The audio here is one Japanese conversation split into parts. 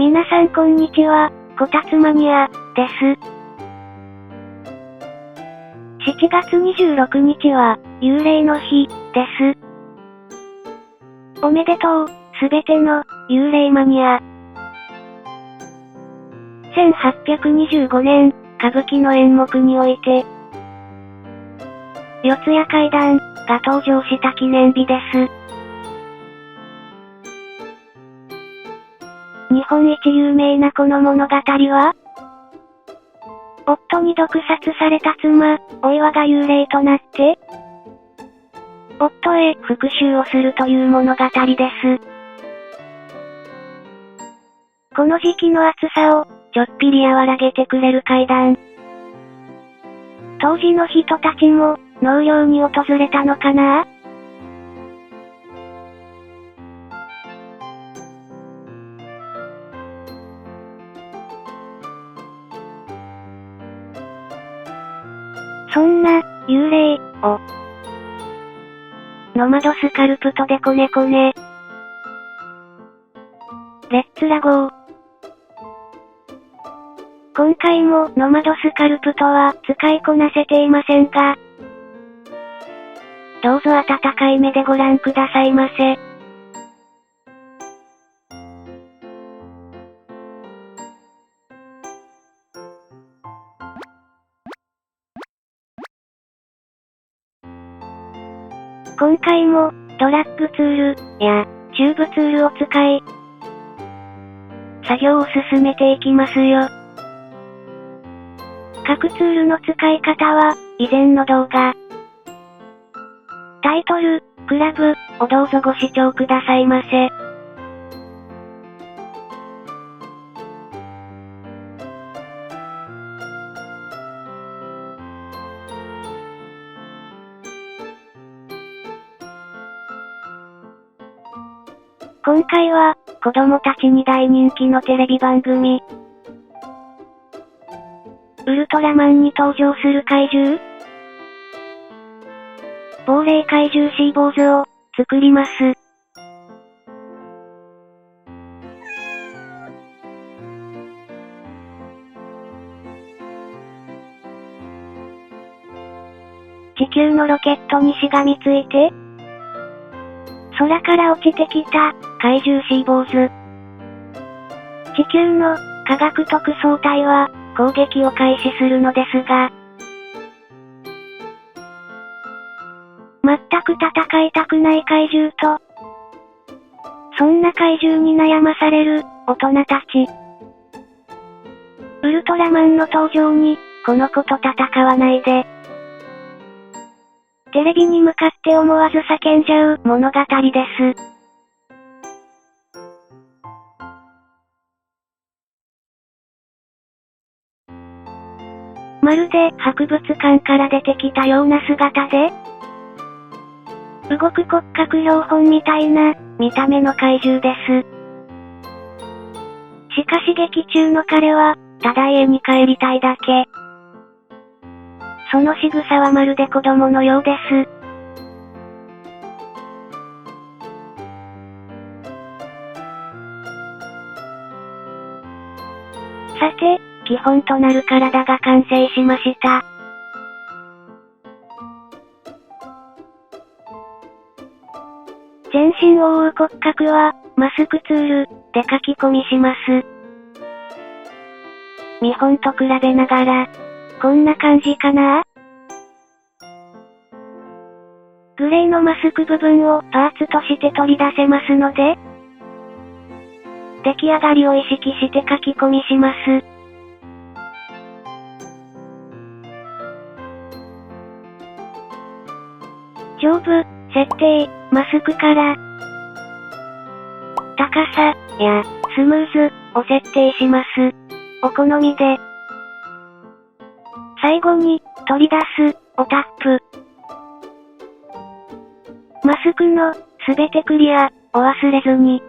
皆さんこんにちは、こたつマニア、です。7月26日は、幽霊の日、です。おめでとう、すべての、幽霊マニア。1825年、歌舞伎の演目において、四谷怪談、が登場した記念日です。日本一有名なこの物語は、夫に毒殺された妻、お岩が幽霊となって、夫へ復讐をするという物語です。この時期の暑さを、ちょっぴり和らげてくれる怪談。当時の人たちも、納涼に訪れたのかな？そんな、幽霊、を、ノマドスカルプトでこねこね。レッツラゴー。今回もノマドスカルプトは使いこなせていませんが、どうぞ温かい目でご覧くださいませ。今回も、ドラッグツール、や、チューブツールを使い、作業を進めていきますよ。各ツールの使い方は、以前の動画、タイトル、クラブ、をどうぞご視聴くださいませ。今回は、子供たちに大人気のテレビ番組、ウルトラマンに登場する怪獣、亡霊怪獣シーボーズを、作ります。地球のロケットにしがみついて、空から落ちてきた、怪獣シーボーズ。地球の、科学特捜隊は、攻撃を開始するのですが、全く戦いたくない怪獣と、そんな怪獣に悩まされる、大人たち。ウルトラマンの登場に、この子と戦わないで。テレビに向かって思わず叫んじゃう物語です。まるで博物館から出てきたような姿で、動く骨格標本みたいな、見た目の怪獣です。しかし劇中の彼は、ただ家に帰りたいだけ。その仕草はまるで子供のようです。さて、基本となる体が完成しました。全身を覆う骨格は、マスクツール、で書き込みします。見本と比べながら、こんな感じかな？グレーのマスク部分をパーツとして取り出せますので、出来上がりを意識して書き込みします。上部、設定、マスクから、高さ、や、スムーズ、を設定します。お好みで。最後に、取り出す、をタップ。マスクの、すべてクリア、を忘れずに。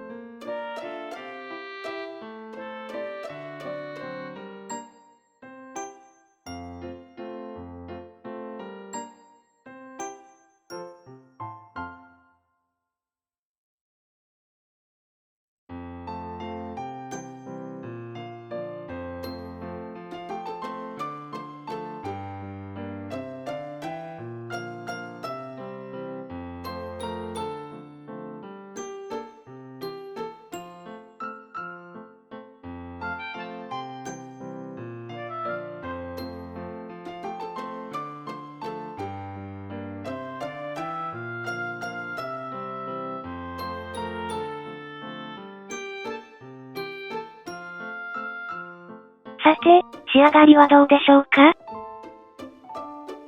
さて、仕上がりはどうでしょうか？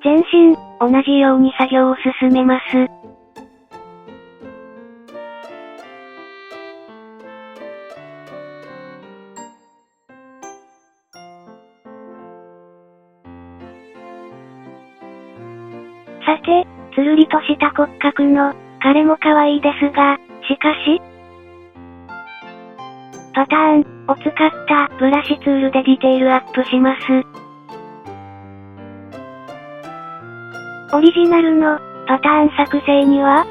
全身、同じように作業を進めます。さて、つるりとした骨格の、彼も可愛いですが、しかし、パターンを使ったブラシツールでディテールアップします。オリジナルのパターン作成には、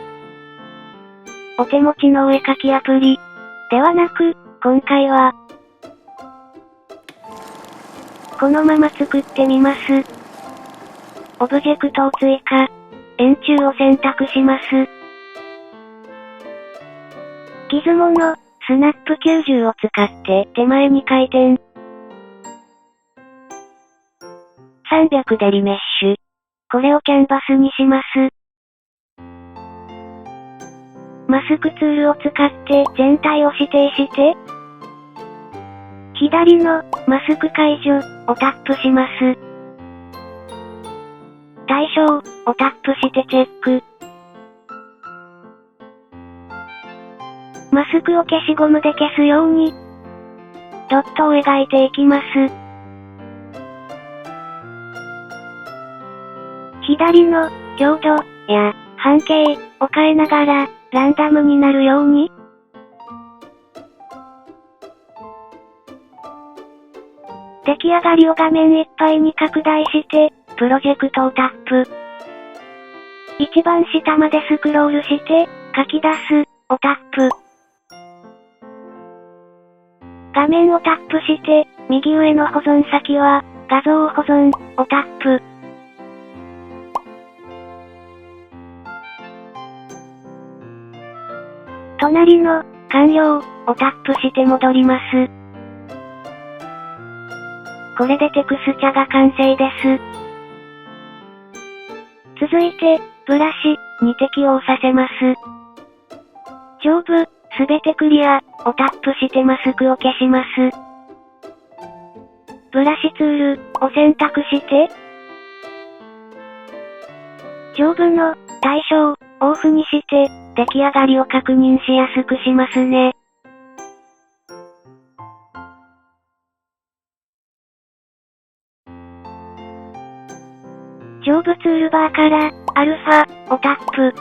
お手持ちのお絵描きアプリではなく、今回はこのまま作ってみます。オブジェクトを追加、円柱を選択します。ギズモのスナップ90を使って手前に回転。300でリメッシュ。これをキャンバスにします。マスクツールを使って全体を指定して、左のマスク解除をタップします。対象をタップしてチェック。マスクを消しゴムで消すように、ドットを描いていきます。左の強度や半径を変えながらランダムになるように、出来上がりを画面いっぱいに拡大して、プロジェクトをタップ。一番下までスクロールして、書き出すをタップ。画面をタップして、右上の保存先は、画像保存をタップ。隣の完了をタップして戻ります。これでテクスチャが完成です。続いて、ブラシに適用させます。上部、すべてクリアをタップしてマスクを消します。ブラシツールを選択して、上部の対象をオフにして、出来上がりを確認しやすくしますね。上部ツールバーから、アルファをタップ。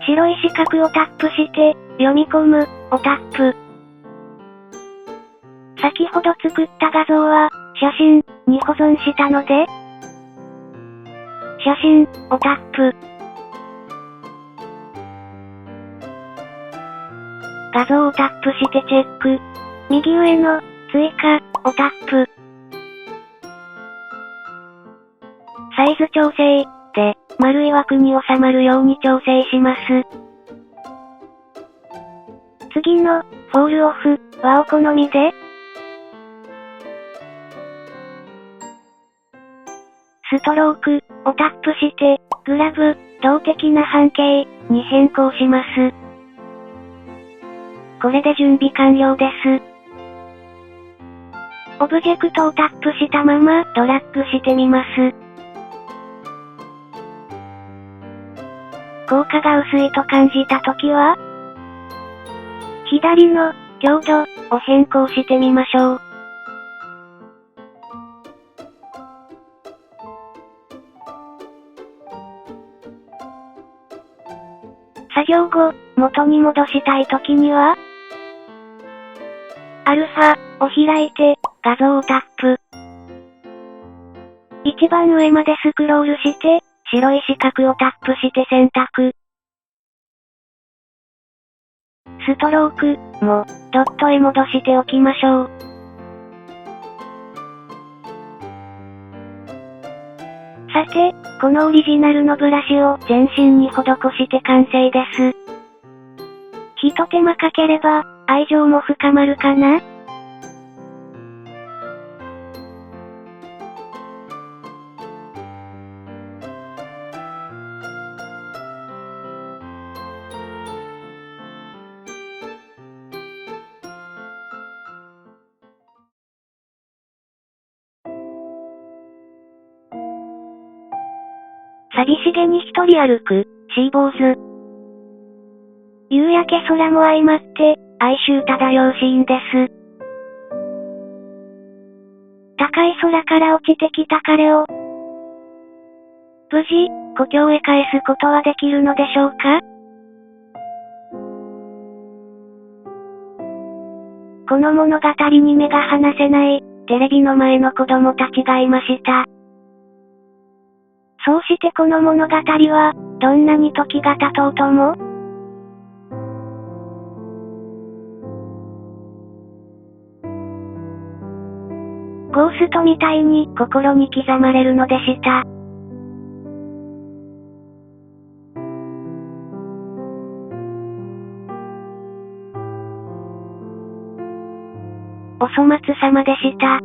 白い四角をタップして、読み込むをタップ。先ほど作った画像は、写真に保存したので、写真をタップ。画像をタップしてチェック。右上の追加をタップ。サイズ調整で丸い枠に収まるように調整します。次のフォールオフはお好みで、ストロークをタップしてグラブ動的な半径に変更します。これで準備完了です。オブジェクトをタップしたままドラッグしてみます。効果が薄いと感じたときは、左の強度を変更してみましょう。作業後、元に戻したいときには、アルファを開いて画像をタップ。一番上までスクロールして、白い四角をタップして選択。ストロークもドットへ戻しておきましょう。さて、このオリジナルのブラシを全身に施して完成です。ひと手間かければ愛情も深まるかな？寂しげに一人歩く、シーボーズ。夕焼け空も相まって、哀愁漂うシーンです。高い空から落ちてきた彼を、無事、故郷へ帰すことはできるのでしょうか？この物語に目が離せない、テレビの前の子供たちがいました。そうしてこの物語は、どんなに時が経とうとも、ゴーストみたいに心に刻まれるのでした。お粗末様でした。